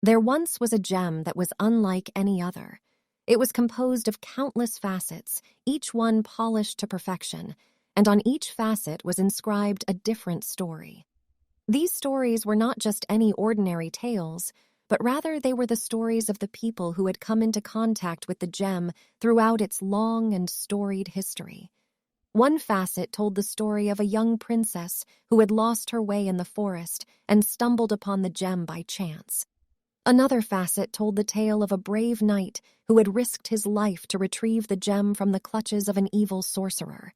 There once was a gem that was unlike any other. It was composed of countless facets, each one polished to perfection, and on each facet was inscribed a different story. These stories were not just any ordinary tales, but rather they were the stories of the people who had come into contact with the gem throughout its long and storied history. One facet told the story of a young princess who had lost her way in the forest and stumbled upon the gem by chance. Another facet told the tale of a brave knight who had risked his life to retrieve the gem from the clutches of an evil sorcerer.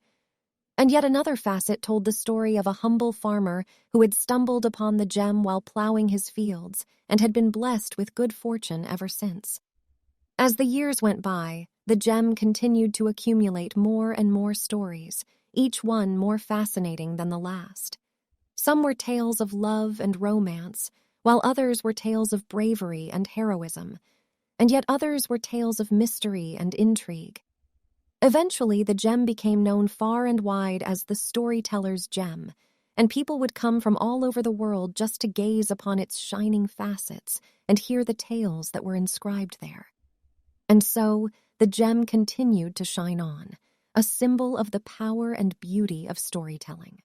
And yet another facet told the story of a humble farmer who had stumbled upon the gem while plowing his fields and had been blessed with good fortune ever since. As the years went by, the gem continued to accumulate more and more stories, each one more fascinating than the last. Some were tales of love and romance, while others were tales of bravery and heroism, and yet others were tales of mystery and intrigue. Eventually, the gem became known far and wide as the storyteller's gem, and people would come from all over the world just to gaze upon its shining facets and hear the tales that were inscribed there. And so, the gem continued to shine on, a symbol of the power and beauty of storytelling.